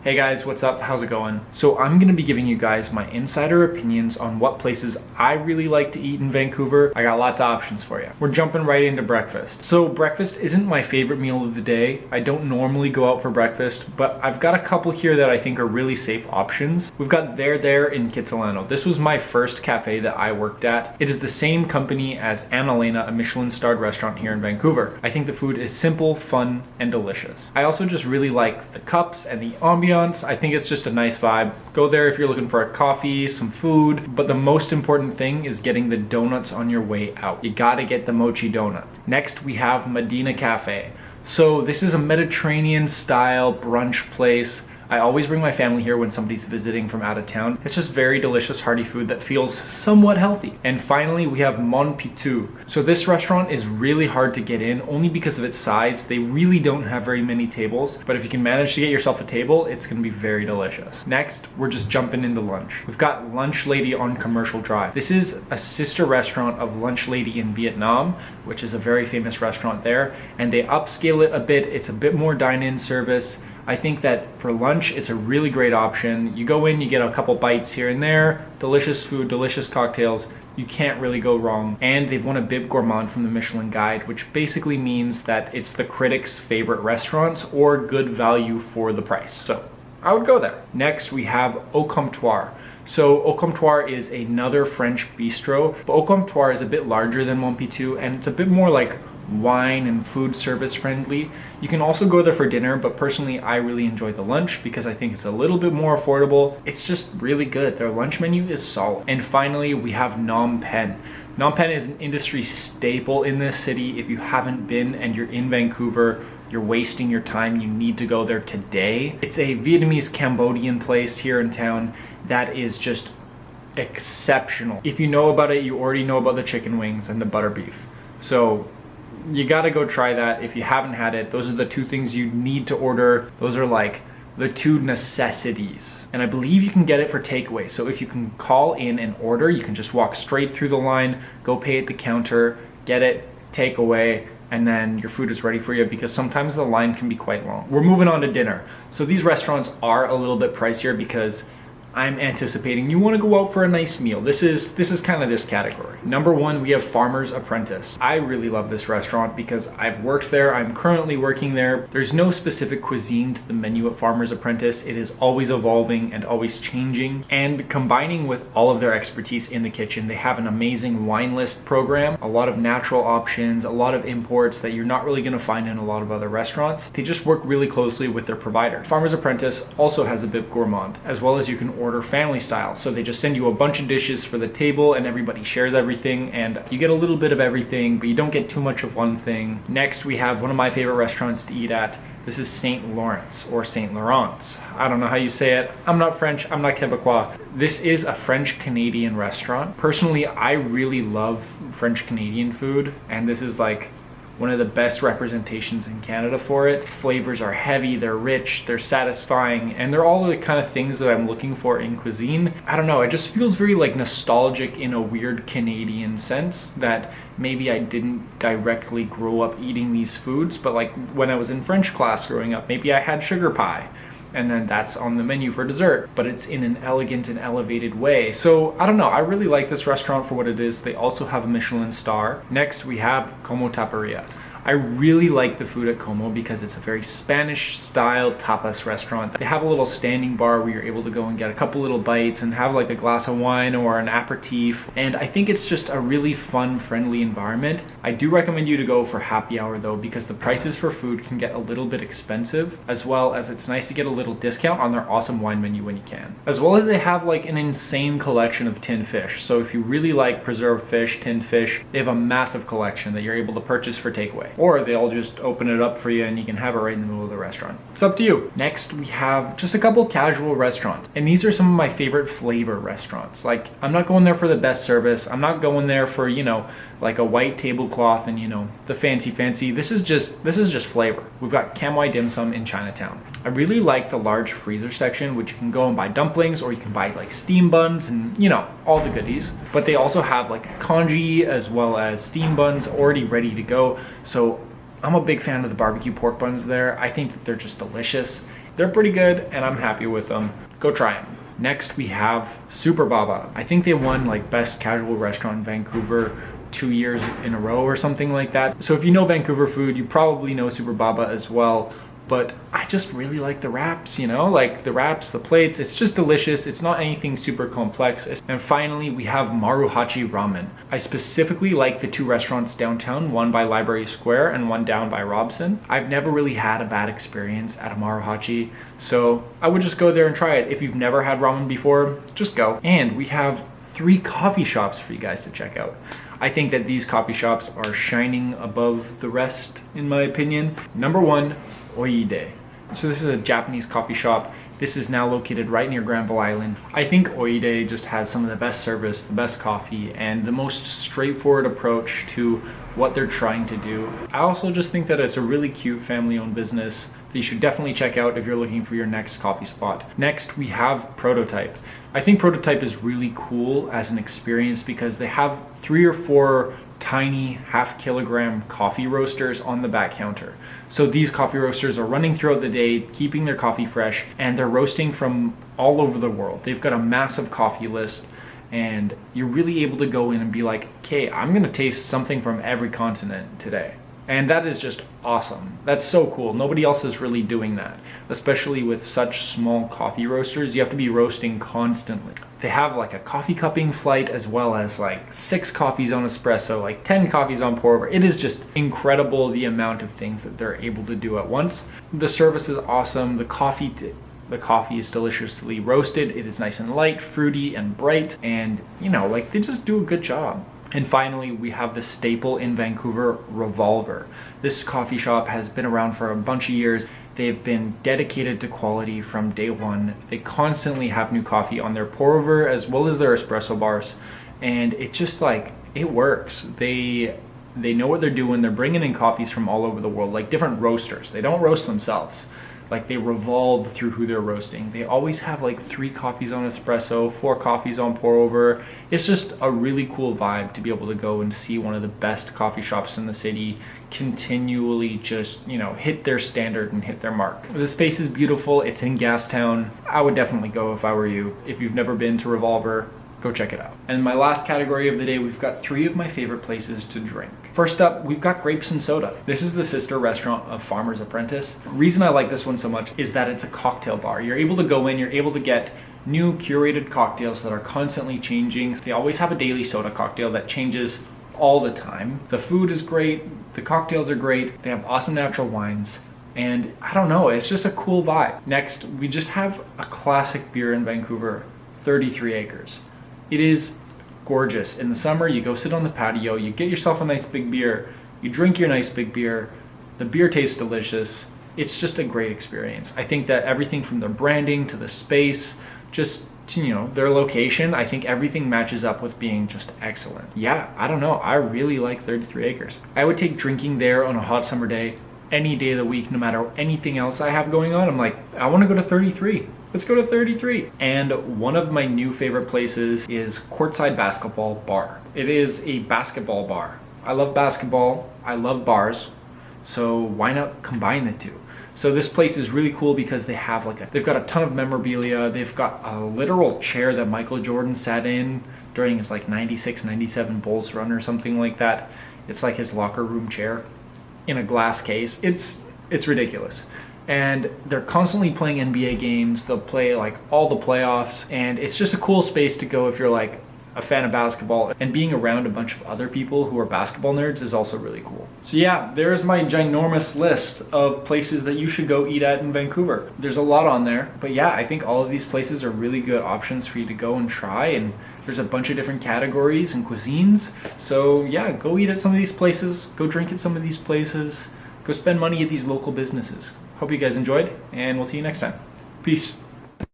Hey guys, what's up? How's it going? So I'm gonna be giving you guys my insider opinions on what places I really like to eat in Vancouver. I got lots of options for you. We're jumping right into breakfast. So breakfast isn't my favorite meal of the day. I don't normally go out for breakfast, but I've got a couple here that I think are really safe options. We've got There in Kitsilano. This was my first cafe that I worked at. It is the same company as Annalena, a Michelin-starred restaurant here in Vancouver. I think the food is simple, fun, and delicious. I also just really like the cups and the ambiance. I think it's just a nice vibe. Go there if you're looking for a coffee, some food, but the most important thing is getting the donuts on your way out. You gotta get the mochi donut. Next, we have Medina Cafe. So this is a Mediterranean style brunch place. I always bring my family here when somebody's visiting from out of town. It's just very delicious, hearty food that feels somewhat healthy. And finally, we have Mon Pitou. So this restaurant is really hard to get in only because of its size. They really don't have very many tables, but if you can manage to get yourself a table, it's gonna be very delicious. Next, we're just jumping into lunch. We've got Lunch Lady on Commercial Drive. This is a sister restaurant of Lunch Lady in Vietnam, which is a very famous restaurant there, and they upscale it a bit. It's a bit more dine-in service. I think that for lunch, it's a really great option. You go in, you get a couple bites here and there, delicious food, delicious cocktails. You can't really go wrong. And they've won a Bib Gourmand from the Michelin Guide, which basically means that it's the critics' favorite restaurants or good value for the price. So I would go there. Next, we have Okomo Tar. So Okomo Tar is another French bistro, but Okomo Tar is a bit larger than Mon Pitou, and it's a bit more like wine and food service friendly. You can also go there for dinner, but personally I really enjoy the lunch because I think it's a little bit more affordable. It's just really good. Their lunch menu is solid. And finally, we have Phnom Penh. Phnom Penh is an industry staple in this city. If you haven't been and you're in Vancouver, you're wasting your time. You need to go there today. It's a Vietnamese Cambodian place here in town that is just exceptional. If you know about it, you already know about the chicken wings and the butter beef. So you gotta go try that if you haven't had it. Those are the two things you need to order. Those are like the two necessities. And I believe you can get it for takeaway. So if you can call in and order, you can just walk straight through the line, go pay at the counter, get it, take away, and then your food is ready for you because sometimes the line can be quite long. We're moving on to dinner. So these restaurants are a little bit pricier because I'm anticipating you want to go out for a nice meal. This is kind of this category. Number one, we have Farmer's Apprentice. I really love this restaurant because I've worked there. I'm currently working there. There's no specific cuisine to the menu at Farmer's Apprentice. It is always evolving and always changing. And combining with all of their expertise in the kitchen, they have an amazing wine list program, a lot of natural options, a lot of imports that you're not really going to find in a lot of other restaurants. They just work really closely with their provider. Farmer's Apprentice also has a Bib Gourmand, as well as you can order family style. So they just send you a bunch of dishes for the table and everybody shares everything and you get a little bit of everything, but you don't get too much of one thing. Next, we have one of my favorite restaurants to eat at. This is St. Lawrence or St. Laurent's. I don't know how you say it. I'm not French, I'm not Quebecois. This is a French-Canadian restaurant. Personally, I really love French-Canadian food, and this is like one of the best representations in Canada for it. Flavors are heavy, they're rich, they're satisfying, and they're all the kind of things that I'm looking for in cuisine. I don't know, it just feels very like nostalgic in a weird Canadian sense that maybe I didn't directly grow up eating these foods, but like when I was in French class growing up, maybe I had sugar pie, and then that's on the menu for dessert, but it's in an elegant and elevated way. So I don't know, I really like this restaurant for what it is. They also have a Michelin star. Next, we have Como Taparia. I really like the food at Como because it's a very Spanish style tapas restaurant. They have a little standing bar where you're able to go and get a couple little bites and have like a glass of wine or an aperitif. And I think it's just a really fun, friendly environment. I do recommend you to go for happy hour though, because the prices for food can get a little bit expensive, as well as it's nice to get a little discount on their awesome wine menu when you can. As well as they have like an insane collection of tinned fish. So if you really like preserved fish, tinned fish, they have a massive collection that you're able to purchase for takeaway. Or they'll just open it up for you and you can have it right in the middle of the restaurant. It's up to you. Next, we have just a couple casual restaurants. And these are some of my favorite flavor restaurants. Like, I'm not going there for the best service. I'm not going there for, you know, like a white tablecloth and, you know, the fancy. This is just flavor. We've got Camway Dimsum in Chinatown. I really like the large freezer section, which you can go and buy dumplings, or you can buy like steam buns and, you know, all the goodies. But they also have like congee as well as steam buns already ready to go. So I'm a big fan of the barbecue pork buns there. I think that they're just delicious. they're pretty good and I'm happy with them. Go try them. Next, we have Super Baba. I think they won like best casual restaurant in Vancouver 2 years in a row or something like that. So if you know Vancouver food, you probably know Super Baba as well. But I just really like the wraps, you know, like the wraps, the plates, it's just delicious. It's not anything super complex. And finally, we have Marachi Ramen. I specifically like the two restaurants downtown, one by Library Square and one down by Robson. I've never really had a bad experience at a Marachi, so I would just go there and try it. If you've never had ramen before, just go. And we have 3 coffee shops for you guys to check out. I think that these coffee shops are shining above the rest, in my opinion. Number 1, Oday. So this is a Japanese coffee shop. This is now located right near Granville Island. I think Oday just has some of the best service, the best coffee, and the most straightforward approach to what they're trying to do. I also just think that it's a really cute family-owned business that you should definitely check out if you're looking for your next coffee spot. Next, we have Prototype. I think Prototype is really cool as an experience because they have 3 or 4 tiny half-kilogram coffee roasters on the back counter. So these coffee roasters are running throughout the day, keeping their coffee fresh, and they're roasting from all over the world. They've got a massive coffee list, and you're really able to go in and be like, okay, I'm gonna taste something from every continent today. And that is just awesome. That's so cool. Nobody else is really doing that, especially with such small coffee roasters. You have to be roasting constantly. They have like a coffee cupping flight as well as like 6 coffees on espresso, like 10 coffees on pour over. It is just incredible the amount of things that they're able to do at once. The service is awesome. The coffee is deliciously roasted. It is nice and light, fruity and bright, and you know, like they just do a good job. And finally, we have the staple in Vancouver, Revolver. This coffee shop has been around for a bunch of years. They've been dedicated to quality from day one. They constantly have new coffee on their pour over as well as their espresso bars. And it just like, it works. They know what they're doing. They're bringing in coffees from all over the world, like different roasters. They don't roast themselves. Like they revolve through who they're roasting. They always have like 3 coffees on espresso, 4 coffees on pour over. It's just a really cool vibe to be able to go and see one of the best coffee shops in the city continually just, you know, hit their standard and hit their mark. The space is beautiful. It's in Gastown. I would definitely go if I were you. If you've never been to Revolver, go check it out. And my last category of the day, we've got 3 of my favorite places to drink. First up, we've got Grapes and Soda. This is the sister restaurant of Farmer's Apprentice. The reason I like this one so much is that it's a cocktail bar. You're able to go in, you're able to get new curated cocktails that are constantly changing. They always have a daily soda cocktail that changes all the time. The food is great, the cocktails are great, they have awesome natural wines, and I don't know, it's just a cool vibe. Next, we just have a classic beer in Vancouver, 33 Acres. It is gorgeous. In the summer, you go sit on the patio, you get yourself a nice big beer, you drink your nice big beer, the beer tastes delicious. It's just a great experience. I think that everything from the branding to the space, just to, you know, their location, I think everything matches up with being just excellent. Yeah, I don't know, I really like 33 Acres. I would take drinking there on a hot summer day, any day of the week, no matter anything else I have going on. I'm like, I want to go to 33. Let's go to 33. And one of my new favorite places is Courtside Basketball Bar. It is a basketball bar. I love basketball, I love bars, so why not combine the two? So this place is really cool because they have they've got a ton of memorabilia. They've got a literal chair that Michael Jordan sat in during his like 96, 97 Bulls run or something like that. It's like his locker room chair in a glass case. It's ridiculous. And they're constantly playing NBA games. They'll play like all the playoffs, and it's just a cool space to go if you're like a fan of basketball, and being around a bunch of other people who are basketball nerds is also really cool. So yeah, there's my ginormous list of places that you should go eat at in Vancouver. There's a lot on there, but yeah, I think all of these places are really good options for you to go and try, and there's a bunch of different categories and cuisines. So yeah, go eat at some of these places, go drink at some of these places, go spend money at these local businesses. Hope you guys enjoyed, and we'll see you next time. Peace.